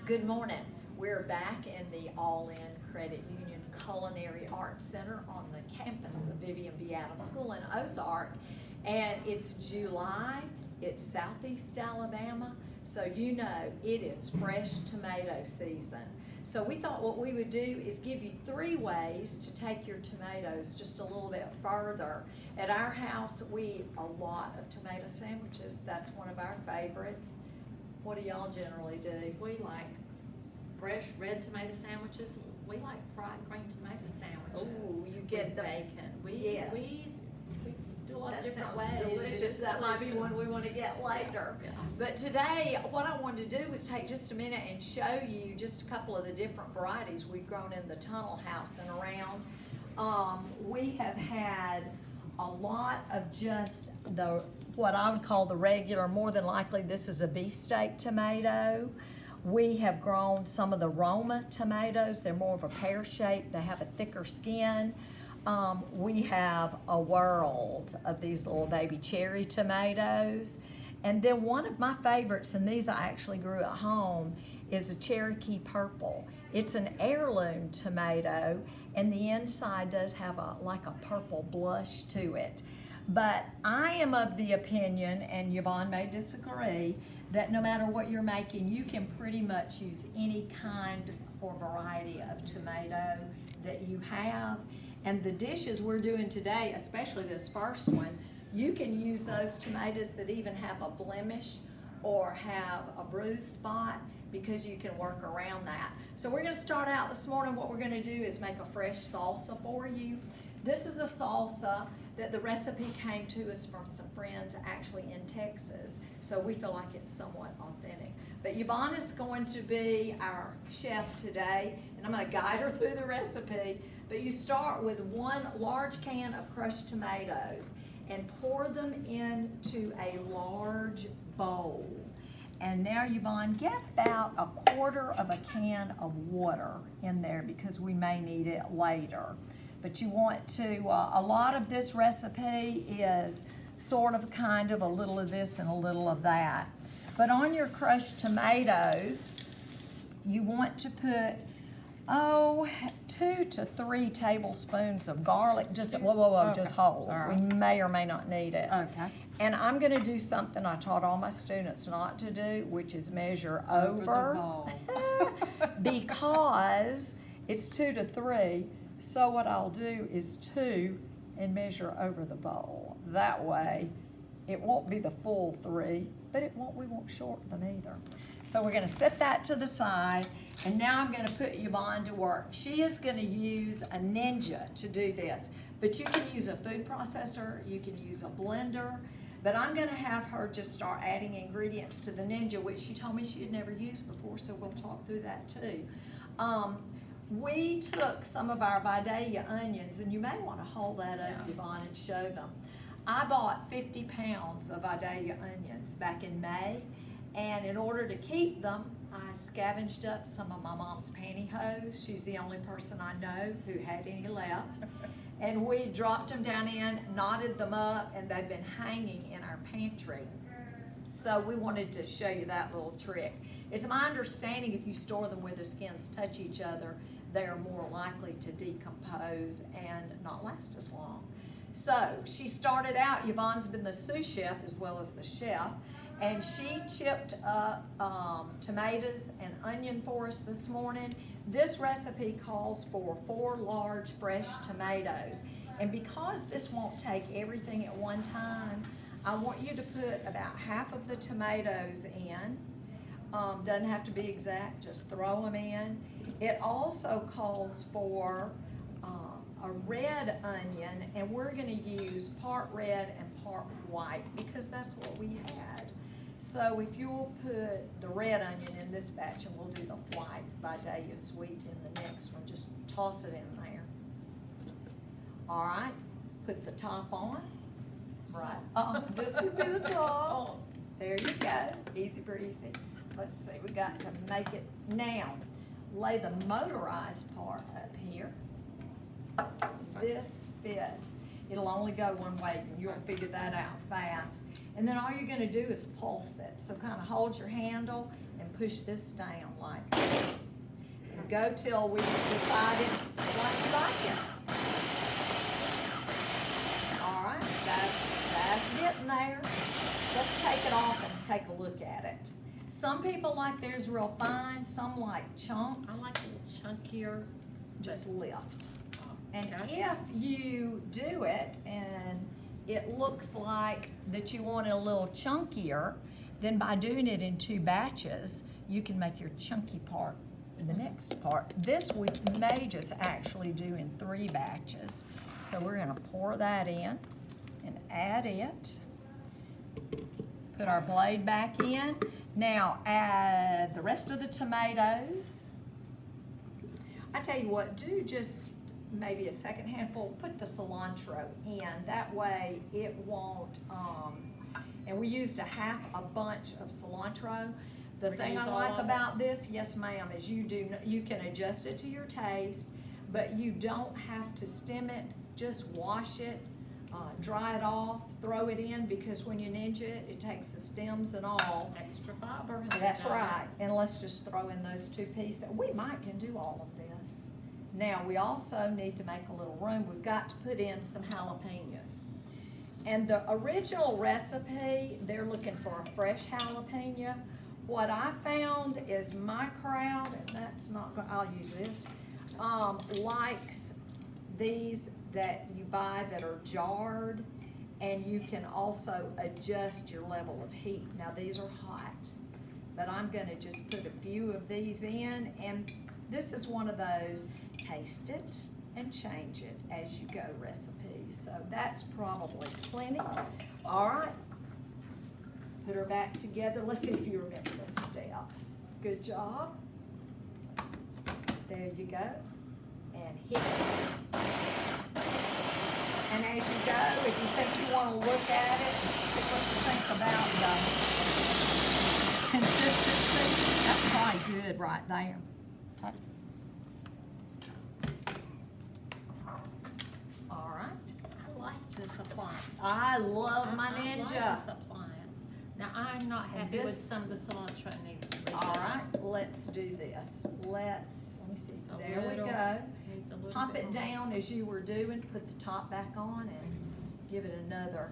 Good morning. We're back in the All-In Credit Union Culinary Arts Center on the campus of Vivian B. Adams School in Ozark. And it's July, it's Southeast Alabama, so you know it is fresh tomato season. So we thought what we would do is give you 3 ways to take your tomatoes just a little bit further. At our house, we eat a lot of tomato sandwiches. That's one of our favorites. What do y'all generally do? We like fresh red tomato sandwiches. We like fried green tomato sandwiches. Oh, you get the bacon. Yes. We do a lot That of different sounds ways. delicious. That might be one we want to get later. Yeah. But today, what I wanted to do was take just a minute and show you just a couple of the different varieties we've grown in the tunnel house and around. We have had a lot of just what I would call the regular, more than likely this is a beefsteak tomato. We have grown some of the Roma tomatoes. They're more of a pear shape. They have a thicker skin. We have a world of these little baby cherry tomatoes. And then one of my favorites, and these I actually grew at home, is a Cherokee purple. It's an heirloom tomato, and the inside does have like a purple blush to it. But I am of the opinion, and Yvonne may disagree, that no matter what you're making, you can pretty much use any kind or variety of tomato that you have. And the dishes we're doing today, especially this first one, you can use those tomatoes that even have a blemish or have a bruise spot, because you can work around that. So we're gonna start out this morning. What we're gonna do is make a fresh salsa for you. This is a salsa that the recipe came to us from some friends actually in Texas, so we feel like it's somewhat authentic. But Yvonne is going to be our chef today, and I'm gonna guide her through the recipe. But you start with 1 large can of crushed tomatoes and pour them into a large bowl. And now, Yvonne, get about 1/4 of a can of water in there, because we may need it later. But you want to, a lot of this recipe is sort of kind of a little of this and a little of that. But on your crushed tomatoes, you want to put, 2 to 3 tablespoons of garlic. Just, whoa, Okay. just hold. Sorry. We may or may not need it. Okay. And I'm gonna do something I taught all my students not to do, which is measure Over over. the bowl. Because it's 2 to 3, so what I'll do is 2 and measure over the bowl. That way, it won't be the full 3, but we won't shorten them either. So we're gonna set that to the side, and now I'm gonna put Yvonne to work. She is gonna use a Ninja to do this, but you can use a food processor, you can use a blender, but I'm gonna have her just start adding ingredients to the Ninja, which she told me she had never used before, so we'll talk through that too. We took some of our Vidalia onions, and you may wanna hold that up, Yeah. Yvonne, and show them. I bought 50 pounds of Vidalia onions back in May, and in order to keep them, I scavenged up some of my mom's pantyhose. She's the only person I know who had any left. And we dropped them down in, knotted them up, and they've been hanging in our pantry. So we wanted to show you that little trick. It's my understanding if you store them where the skins touch each other, they are more likely to decompose and not last as long. So she started out, Yvonne's been the sous chef as well as the chef, and she chipped up tomatoes and onion for us this morning. This recipe calls for 4 large fresh tomatoes. And because this won't take everything at one time, I want you to put about half of the tomatoes in. Doesn't have to be exact, just throw them in. It also calls for a red onion, and we're gonna use part red and part white because that's what we had. So if you'll put the red onion in this batch, and we'll do the white Vidalia sweet in the next one, just toss it in there. All right, put the top on. Right, this would be the top. There you go, easy breezy. Let's see, we got to make it now. Lay the motorized part up here. This fits. It'll only go one way, and you'll figure that out fast. And then all you're gonna do is pulse it. So kind of hold your handle and push this down like that. And go till we decide it's like you like it. All right, that's getting there. Let's take it off and take a look at it. Some people like theirs real fine, some like chunks. I like a little chunkier. Just lift. And Okay. if you do it and it looks like that you want it a little chunkier, then by doing it in 2 batches, you can make your chunky part the next part. This we may just actually do in 3 batches. So we're gonna pour that in and add it. Put our blade back in. Now add the rest of the tomatoes. I tell you what, do just maybe a second handful, put the cilantro in, that way it won't, and we used half a bunch of cilantro. The thing I Use all like of it? about this, yes ma'am, is you can adjust it to your taste, but you don't have to stem it, just wash it, dry it off, throw it in, because when you ninja it, it takes the stems and all. Extra fiber. That's right, and let's just throw in those 2 pieces. We might can do all of this. Now, we also need to make a little room. We've got to put in some jalapenos. And the original recipe, they're looking for a fresh jalapeno. What I found is my crowd, and that's not, I'll use this, likes these that you buy that are jarred, and you can also adjust your level of heat. Now, these are hot, but I'm gonna just put a few of these in, and this is one of those taste it and change it as you go recipes. So that's probably plenty. All right, put her back together. Let's see if you remember the steps. Good job. There you go. And hit it. And as you go, if you think you want to look at it, see what you think about the consistency. That's probably good right there. All right. I like this appliance. I love my I like Ninja. this appliance. Now, I'm not And happy with this- some of the cilantro it needs to be. All right, let's do this. Let me see. It's a There we little- go. Needs a little Pop bit it more. down as you were doing, put the top back on and give it another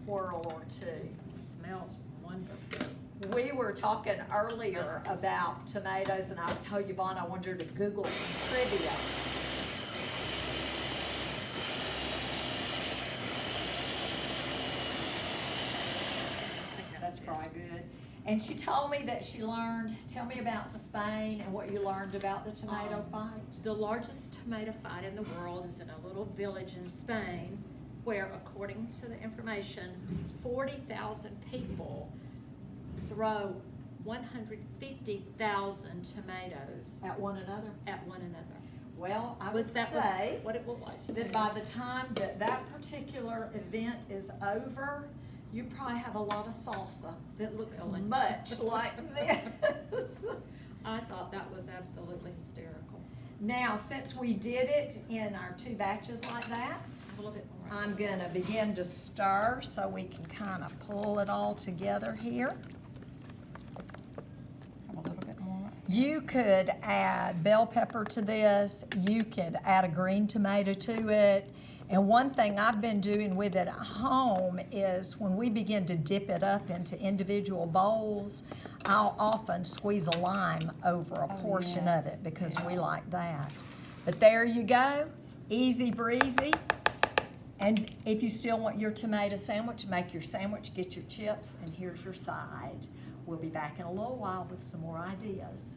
whirl or 2. It smells wonderful. We were talking earlier Nice. about tomatoes, and I told Yvonne I wanted her to Google some trivia. That's probably good. And she told me that she learned, tell me about Spain and what you learned about the tomato fight. The largest tomato fight in the world is in a little village in Spain where, according to the information, 40,000 people throw 150,000 tomatoes At one another. at one another. Well, I would Was that say what it was like? that by the time that that particular event is over, you probably have a lot of salsa that looks Really? much like this. I thought that was absolutely hysterical. Now, since we did it in our 2 batches like that, A little bit more. I'm gonna begin to stir so we can kind of pull it all together here. A little bit more. You could add bell pepper to this, you could add a green tomato to it. And one thing I've been doing with it at home is when we begin to dip it up into individual bowls, I'll often squeeze a lime over a portion of it because we like that. But there you go, easy breezy. And if you still want your tomato sandwich, make your sandwich, get your chips, and here's your side. We'll be back in a little while with some more ideas.